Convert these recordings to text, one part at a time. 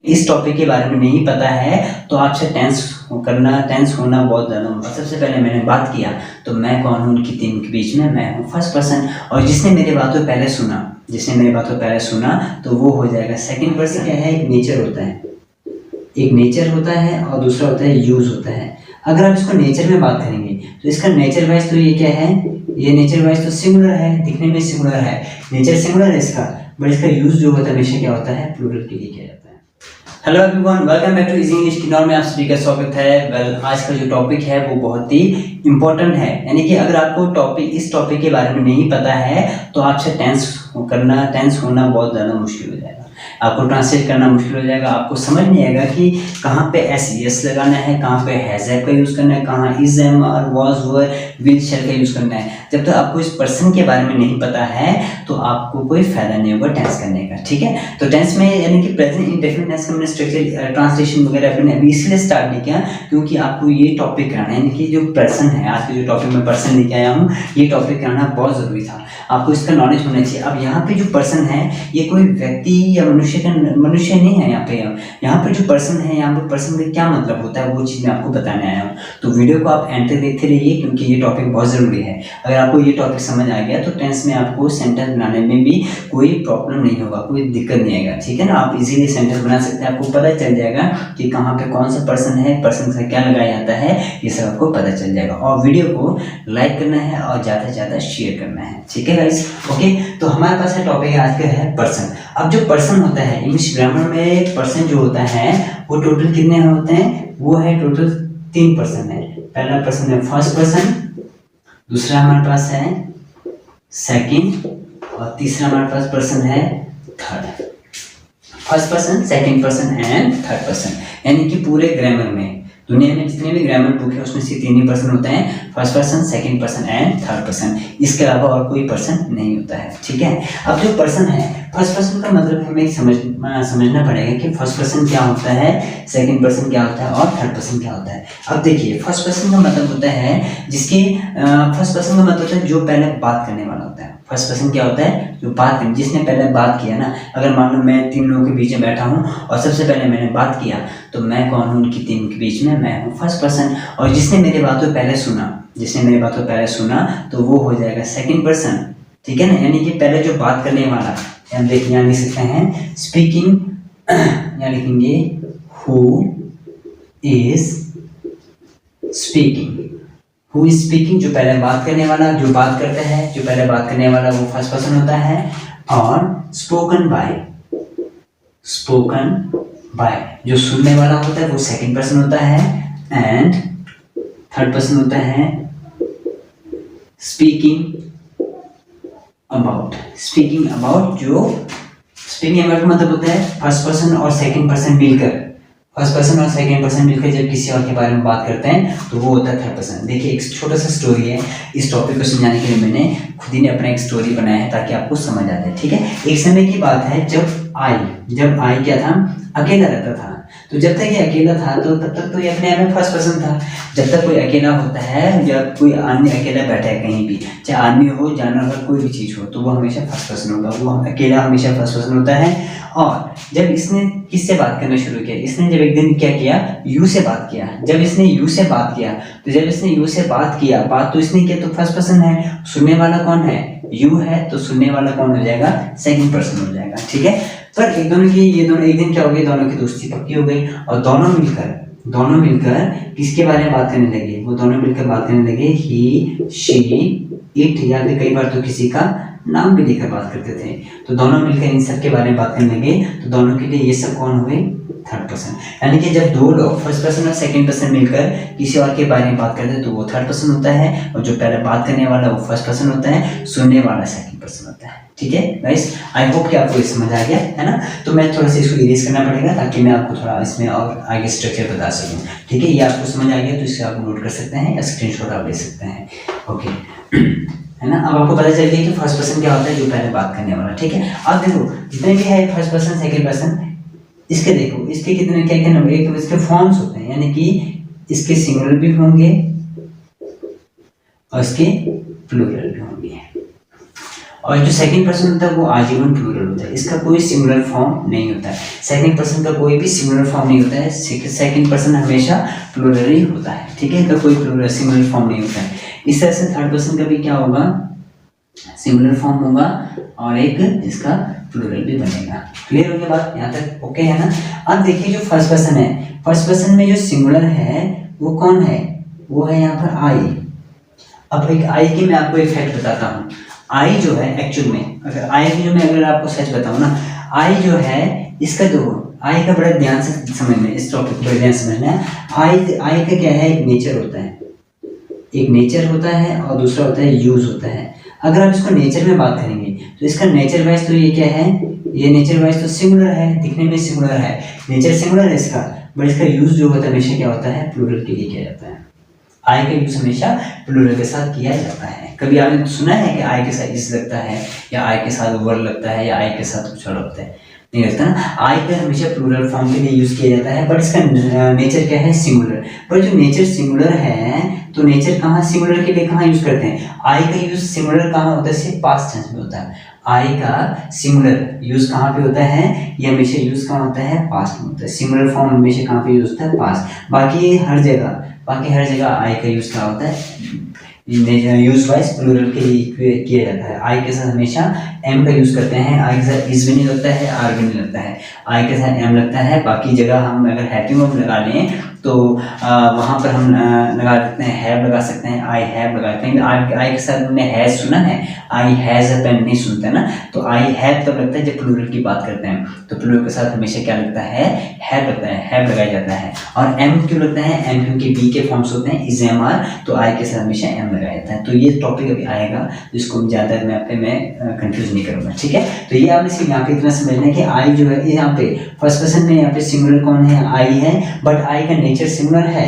इस टॉपिक के बारे में नहीं पता है तो आपसे टेंस होना बहुत ज़्यादा। और सबसे पहले मैंने बात किया तो मैं कौन हूँ उनकी टीम के बीच में, मैं हूँ फर्स्ट पर्सन। और जिसने मेरी बात को पहले सुना तो वो हो जाएगा सेकंड पर्सन। क्या है, एक नेचर होता है और दूसरा होता है यूज होता है। अगर आप इसको नेचर में बात करेंगे तो इसका नेचर वाइज तो ये क्या है, ये नेचर वाइज तो सिंगुलर है, दिखने में सिंगुलर है, नेचर सिंगुलर है इसका, बट इसका यूज जो होता है हमेशा क्या होता है, प्लूरल के लिए किया जाता है। Hello everyone, welcome back to easy English की में आप सभी का स्वागत है। आज का जो टॉपिक है वो बहुत ही इंपॉर्टेंट है, यानी कि अगर आपको इस टॉपिक के बारे में नहीं पता है तो आपसे टेंस होना बहुत ज़्यादा मुश्किल हो जाएगा, आपको ट्रांसलेट करना मुश्किल हो जाएगा, आपको समझ नहीं आएगा कि कहाँ पे एस लगाना है, कहाँ पे हैज हैव का यूज़ करना है, कहाँ इज एम और वाज वर विल शैल का यूज़ करना है। जब तक आपको इस पर्सन के बारे में नहीं पता है तो आपको कोई फायदा नहीं होगा टेंस करने का, ठीक है। तो टेंस में यानी कि प्रेजेंट इंडेफिनिट टेंस का मैंने स्ट्रक्चर ट्रांसलेशन वगैरह अपने अभी इसलिए स्टार्ट नहीं किया क्योंकि आपको ये टॉपिक करना है, यानी कि जो पर्सन है, आज के जो टॉपिक में पर्सन लेके आया हूँ, ये टॉपिक करना बहुत ज़रूरी था, आपको इसका नॉलेज होना चाहिए। अब यहाँ पे जो पर्सन है ये कोई व्यक्ति या मनुष्य नहीं है। यहाँ पे जो पर्सन है, यहाँ पे पर्सन का क्या मतलब होता है वो चीज़ मैं आपको बताने आया हूँ। तो वीडियो को आप एंड तक देखते रहिए क्योंकि ये टॉपिक बहुत ज़रूरी है। अगर आपको ये टॉपिक समझ आ गया तो टेंस में आपको सेंटेंस बनाने में भी कोई प्रॉब्लम नहीं होगा, कोई दिक्कत नहीं आएगा, ठीक है ना। आप इजीली सेंटेंस बना सकते हैं, आपको पता चल जाएगा कि कहाँ पे कौन सा पर्सन है, पर्सन से क्या लगाया जाता है, ये सब आपको पता चल जाएगा। और वीडियो को लाइक करना है और ज़्यादा से ज़्यादा शेयर करना है, ठीक है गाइस। ओके, तो हमारे पास है टॉपिक आज का है पर्सन। अब जो पर्सन होता है इंग्लिश ग्रामर में, पर्सन जो होता है वो टोटल कितने होते हैं, वो है टोटल 3 पर्सन है। पहला पर्सन है फर्स्ट पर्सन, दूसरा हमारे पास है सेकंड और तीसरा हमारे पास पर्सन है third. First person, second person and third person, यानी कि पूरे ग्रामर में दुनिया में जितने भी ग्रामर बुक है उसमें से 3 ही पर्सन होते हैं, first person, second person and third person. इसके अलावा और कोई पर्सन नहीं होता है, ठीक है। अब जो पर्सन है, फर्स्ट पर्सन का मतलब हमें समझना पड़ेगा कि फर्स्ट पर्सन क्या होता है, सेकंड पर्सन क्या होता है और थर्ड पर्सन क्या होता है। अब देखिए, फर्स्ट पर्सन का मतलब होता है फर्स्ट पर्सन का मतलब होता है जो पहले बात करने वाला होता है। फर्स्ट पर्सन क्या होता है, जो बात कर, जिसने पहले बात किया ना। अगर मान लो मैं 3 लोगों के बीच में बैठा हूँ और सबसे पहले मैंने बात किया तो मैं कौन हूँ उनकी टीम के बीच में, मैं हूँ फर्स्ट पर्सन। और जिसने मेरी बात को पहले सुना तो वो हो जाएगा सेकंड पर्सन, ठीक है ना। यानी कि पहले जो बात करने वाला, हम देखिए यहाँ लिख सकते हैं स्पीकिंग, यहाँ लिखेंगे हु इज स्पीकिंग, जो पहले बात करने वाला, जो बात करता है, जो पहले बात करने वाला वो फर्स्ट पर्सन होता है। और स्पोकन बाय, जो सुनने वाला होता है वो सेकंड पर्सन होता है। एंड थर्ड पर्सन होता है स्पीकिंग अबाउट, जो स्पीकिंग अबाउट मतलब होता है फर्स्ट पर्सन और सेकंड पर्सन मिलकर, जब किसी और के बारे में बात करते हैं तो वो होता है थर्ड पर्सन। देखिए, एक छोटा सा स्टोरी है, इस टॉपिक को समझाने के लिए मैंने खुद ही ने अपना एक स्टोरी बनाया है ताकि आपको समझ आ जाए, ठीक है। एक समय की बात है जब आई क्या था, अकेला रहता था। तो जब तक ये अकेला था तो तब तक तो ये अपने आप में फर्स्ट पर्सन था। जब तक कोई अकेला होता है, जब कोई आदमी अकेला बैठा है कहीं भी, चाहे आदमी हो, जानवर हो, कोई भी चीज़ हो, तो वो हमेशा फर्स्ट पर्सन होगा, वो अकेला हमेशा फर्स्ट पर्सन होता है। और जब इसने किससे बात करना शुरू किया, इसने जब एक दिन क्या किया, यू से बात किया। जब इसने यू से बात किया, बात तो इसने किया तो फर्स्ट पर्सन है, सुनने वाला कौन है, यू है, तो सुनने वाला कौन हो जाएगा, सेकंड पर्सन हो जाएगा, ठीक है। पर एक दिन क्या हो गई, दोनों की दोस्ती पक्की हो गई और दोनों मिलकर किसके बारे में बात करने लगे, वो दोनों मिलकर बात करने लगे ही, शी, इट, या फिर कई बार तो किसी का नाम भी लेकर बात करते थे। तो दोनों मिलकर इन सब के बारे में बात करने लगे, तो दोनों के लिए ये सब कौन हुए, थर्ड पर्सन। यानी कि जब 2 लोग फर्स्ट पर्सन और सेकंड पर्सन मिलकर किसी और के बारे में बात करते हैं तो वो थर्ड पर्सन होता है, और जो पहले बात करने वाला वो फर्स्ट पर्सन होता है, सुनने वाला सेकंड पर्सन होता है, ठीक है गाइस। आई होप कि आपको ये समझ आ गया है ना। तो मैं थोड़ा सा इसको इरेज करना पड़ेगा ताकि मैं आपको थोड़ा इसमें और आगे स्ट्रक्चर बता सकूं, ठीक है। ये आपको समझ आ गया तो इसे आप नोट कर सकते हैं या स्क्रीनशॉट आप ले सकते हैं, ओके, है ना। अब आपको पता चल गया कि फर्स्ट पर्सन क्या होता है, जो पहले बात करने वाला, ठीक है। अब देखो, जितने भी है फर्स्ट पर्सन, सेकंड पर्सन, इसके देखो, इसके कितने क्या नंबर, एक इसके फॉर्म्स होते हैं, यानी कि इसके सिंगुलर भी होंगे और इसके प्लूरल भी होंगे। और जो सेकंड पर्सन होता है वो आजीवन प्लूरल होता है, इसका कोई सिंगुलर फॉर्म नहीं होता है। सेकंड पर्सन का कोई भी सिंगुलर फॉर्म नहीं होता है, सेकंड पर्सन हमेशा प्लूरल ही होता है, ठीक है, इसका कोई प्लूरल सिंगुलर फॉर्म नहीं होता है। इस तरह से थर्ड पर्सन का भी क्या होगा, सिंगुलर फॉर्म होगा और एक इसका प्लूरल भी बनेगा। क्लियर हो गया बात, यहाँ तक ओके है ना। अब देखिए जो फर्स्ट पर्सन है, फर्स्ट पर्सन में जो सिंगुलर है वो कौन है, वो है यहाँ पर आई। अब एक आई की मैं आपको एक फैक्ट बताता हूँ। आई जो है एक्चुअल में, अगर आई की जो मैं अगर आपको सच बताऊँ ना, आई जो है इसका जो आई का बड़ा ध्यान से समझना, इस टॉपिक को बड़े ध्यान से समझना है। आई का क्या है, एक नेचर होता है, एक नेचर होता है और दूसरा होता है यूज होता है। अगर आप इसको नेचर में बात करेंगे तो इसका नेचर वाइज तो ये क्या है, ये नेचर वाइज तो सिंगुलर है, दिखने में सिंगुलर है, नेचर सिंगुलर है इसका, बट इसका यूज जो होता है हमेशा क्या होता है, प्लूरल के लिए किया जाता है। आई का यूज हमेशा प्लूरल के साथ किया जाता है। कभी आपने सुना है कि आई के साथ इस लगता है या आई के साथ वर लगता है या आई के साथ कुछ और लगता है, नहीं लगता ना। आई का हमेशा प्लूरल फॉर्म के लिए यूज किया जाता है, बट इसका नेचर क्या है, सिंगुलर। पर जो नेचर सिंगुलर है तो नेचर कहाँ सिंगुलर के लिए कहाँ यूज करते हैं, आई का यूज सिंगुलर कहाँ होता है, सिर्फ पास्ट टेंस में होता है। आई का सिंगुलर यूज कहाँ पे होता है, ये हमेशा यूज कहाँ होता है, पास्ट में होता है। सिंगुलर फॉर्म हमेशा कहाँ पे यूज होता है, पास्ट। बाकी हर जगह आई का यूज क्या होता है, यूज वाइज प्लूरल के लिए किया जाता है। आई के साथ हमेशा एम का यूज करते हैं, आई के साथ इज भी नहीं लगता है, आर भी नहीं लगता है, आई के साथ एम लगता है। बाकी जगह हम अगर हैप्पी वर्ब लगा लें तो वहाँ पर हम लगा देते हैं, हैव लगा सकते हैं, आई हैव लगा सकते हैं। आई के साथ हमने हैज सुना है, आई हैज अ पेन नहीं सुनते ना, तो आई हैव तब लगता है जब प्लूरल की बात करते हैं, तो प्लूरल के साथ हमेशा क्या लगता है, हैव लगता है, हैव लगाया जाता है। और एम क्यों लगता है, एम क्योंकि बी के फॉर्म्स होते हैं इज एम आर, तो आई के साथ हमेशा एम लगाया जाता है। तो ये टॉपिक अभी आएगा जिसको ज़्यादा मैं कंफ्यूज नहीं करूँगा, ठीक है। तो ये आपने सिर्फ यहाँ पे इतना समझना है कि आई जो है यहाँ पे फर्स्ट पर्सन में यहाँ पे सिंगुलर कौन है, आई है, बट आई का नेचर सिंगुलर है,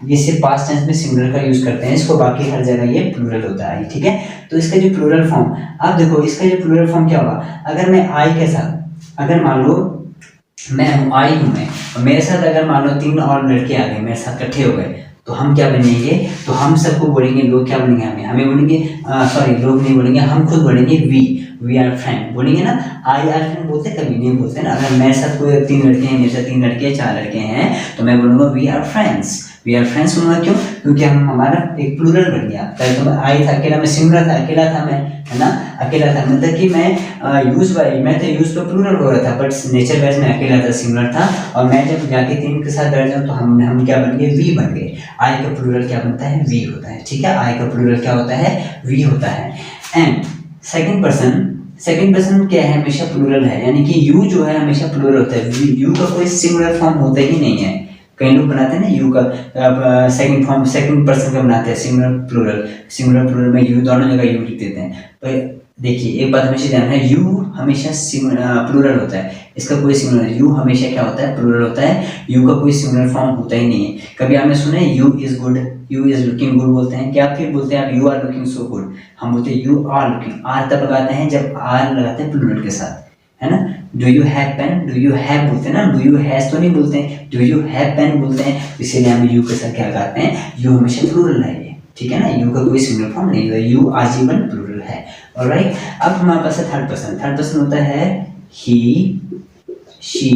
ये सिर्फ पास्ट टेंस में सिंगुलर का यूज करते हैं इसको, बाकी हर जगह ये प्लूरल होता है, ठीक है। तो इसका जो प्लूरल फॉर्म, आप देखो इसका जो प्लूरल फॉर्म क्या होगा, अगर मैं आई के साथ, अगर मान लो मैं हूँ, आई हूँ मैं, और मेरे साथ अगर मान लो 3 और लड़के आ गए मेरे साथ इकट्ठे हो गए, तो हम क्या बनेंगे, तो हम सबको बोलेंगे, लोग क्या बोलेंगे, हमें बोलेंगे, सॉरी लोग नहीं बोलेंगे, हम खुद बोलेंगे वी आर फ्रेंड बोलेंगे ना। आई आर फ्रेंड बोलते कभी नहीं बोलते ना। अगर मेरे साथ कोई 3 लड़के हैं, मेरे साथ 3 लड़के हैं, 4 लड़के हैं, तो मैं बोलूँगा we are friends, we are friends बोलूँगा, क्यों, क्योंकि हम हमारा एक प्लूरल बन गया। पहले तो मैं आई था अकेला, मैं सिंगुलर था, अकेला था मैं, है ना, अकेला था, मतलब कि मैं यूज तो प्लूरल हो रहा था, बट नेचर वाइज मैं अकेला था, सिंगुलर था, और मैं जब जाके 3 के साथ बैठ जाऊँ तो हम क्या बन गए, वी बन गए। आई का प्लूरल क्या बनता है, वी होता है, ठीक है। आई का प्लूरल क्या होता है, वी होता है। एंड सेकंड पर्सन क्या है, हमेशा प्लूरल है, यानी कि यू जो है हमेशा प्लूरल होता है। यू का कोई सिंगुलर फॉर्म होता ही नहीं है। कई लोग बनाते हैं ना यू का सेकंड पर्सन का बनाते हैं सिंगुलर प्लूरल में यू दोनों जगह यू लिख देते हैं। तो देखिए एक बात हमेशा ध्यान है, यू हमेशा प्लूरल होता है, इसका कोई सिंगुलर, यू हमेशा क्या होता है, प्लूरल होता है। यू का कोई सिंगुलर फॉर्म होता ही नहीं है। कभी आपने सुना है you is good, you is looking good बोलते हैं क्या, फिर बोलते हैं आप you are looking so good, हम बोलते हैं यू आर लुकिंग। आर तब लगाते हैं जब आर लगाते हैं प्लूरल के साथ, है ना। Do you have pen, do you have बोलते हैं ना, डू यू हैज तो नहीं बोलते हैं, डू यू हैव पेन बोलते हैं, इसीलिए हम यू के साथ क्या लगाते हैं, यू हमेशा प्लूरल है ये, ठीक है ना। यू का कोई सिंगुलर फॉर्म नहीं है, यू आजीवन प्लूरल है। ऑलराइट, अब हमारे पास है थर्ड पर्सन होता है ही, शी,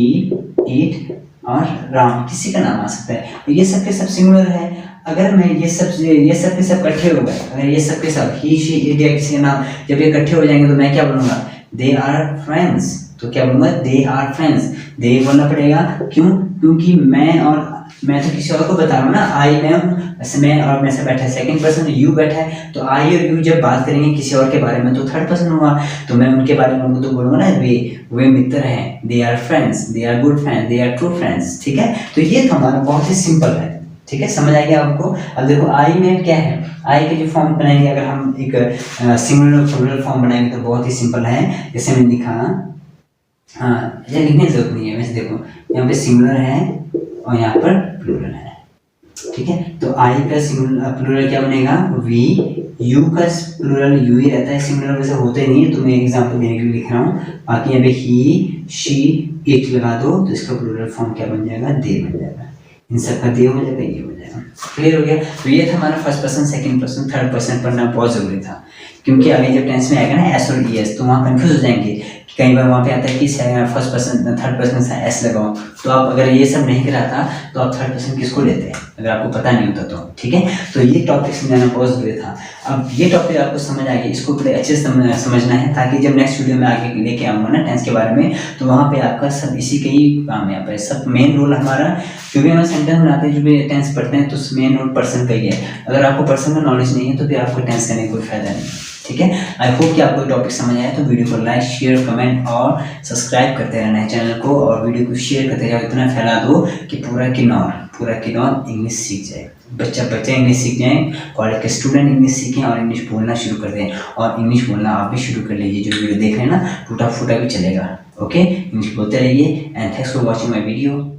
इट और राम, किसी का नाम आ सकता है। ये सब के सब सिंगुलर है। अगर मैं ये सब के सब इकट्ठे हो गए, अगर ये सब के सब ही, शी, इट या किसी का नाम जब ये इकट्ठे हो जाएंगे तो मैं क्या बोलूँगा, दे आर फ्रेंड्स। तो क्या बोलूँगा, दे आर फ्रेंड्स, दे बोलना पड़ेगा, क्यों, क्योंकि मैं तो किसी और को बता रहा हूँ ना, आई मैं हूँ, मैं और मेरे से बैठा है सेकंड पर्सन यू बैठा है, तो आई और यू जब बात करेंगे किसी और के बारे में तो थर्ड पर्सन होगा, तो मैं उनके बारे में उनको तो बोलूँगा ना वे मित्र हैं, they are friends, they are good friends, they are true friends, ठीक है। तो ये तो हमारा बहुत ही सिंपल है, ठीक है, समझ आ गया आपको। अब देखो आई में क्या है, आई के जो फॉर्म बनाएंगे, अगर हम एक सिंगुलर प्लूरल फॉर्म बनाएंगे तो बहुत ही सिंपल है। जैसे मैंने लिखा, हाँ ये लिखने की जरूरत नहीं है, वैसे देखो यहाँ पे सिंगुलर है और यहाँ पर प्लूरल है, ठीक है। तो आई का सिंगुलर प्लूरल क्या बनेगा, वी। यू का प्लूरल यू ही रहता है, सिंगुलर वैसे होते नहीं है, तो मैं एग्जांपल देने के लिए लिख रहा हूँ। बाकी यहाँ पे ही, शी, इट लगा दो तो इसका प्लूरल फॉर्म क्या बन जाएगा, दे बन जाएगा। इन सब का दे हो जाएगा, ये हो जाएगा। क्लियर हो गया। तो ये था हमारा first person, second person, third person पढ़ना बहुत जरूरी था, क्योंकि आगे जब टेंस में आएगा ना एस और ईएस तो वहाँ कंफ्यूज हो जाएंगे कई बार वहाँ पे आता है कि फर्स्ट पर्सन थर्ड पर्सन से एस लगाओ, तो आप अगर ये सब नहीं कराता तो आप थर्ड पर्सन किसको लेते हैं अगर आपको पता नहीं होता तो, ठीक है। तो ये टॉपिक समझाना बहुत ज़रूरी था। अब ये टॉपिक आपको समझ आ गया, इसको बड़े अच्छे से समझना है ताकि जब नेक्स्ट वीडियो में आगे लेके आऊँगा ना टेंस के बारे में, तो वहाँ पे आपका सब इसी का ही काम है। यहाँ पे सब मेन रोल हमारा जो भी हमें सेंटेंस बनाते हैं, जो भी टेंस पढ़ते हैं, तो मेन रोल पर्सन का ही है। अगर आपको पर्सन का नॉलेज नहीं है तो फिर आपको टेंस करने का कोई फायदा नहीं, ठीक है। आई होप कि आपको टॉपिक समझ आया, तो वीडियो को लाइक शेयर कमेंट और सब्सक्राइब करते रहना है चैनल को, और वीडियो को शेयर करते जाओ, इतना फैला दो कि पूरा किन्नौर इंग्लिश सीख जाए, बच्चा इंग्लिश सीख जाए, कॉलेज के स्टूडेंट इंग्लिश सीखें और इंग्लिश बोलना शुरू कर दें। और इंग्लिश बोलना आप भी शुरू कर लीजिए, जो वीडियो देख रहे हैं ना, टूटा फूटा भी चलेगा। ओके, इंग्लिश बोलते रहिए and thanks for watching my video.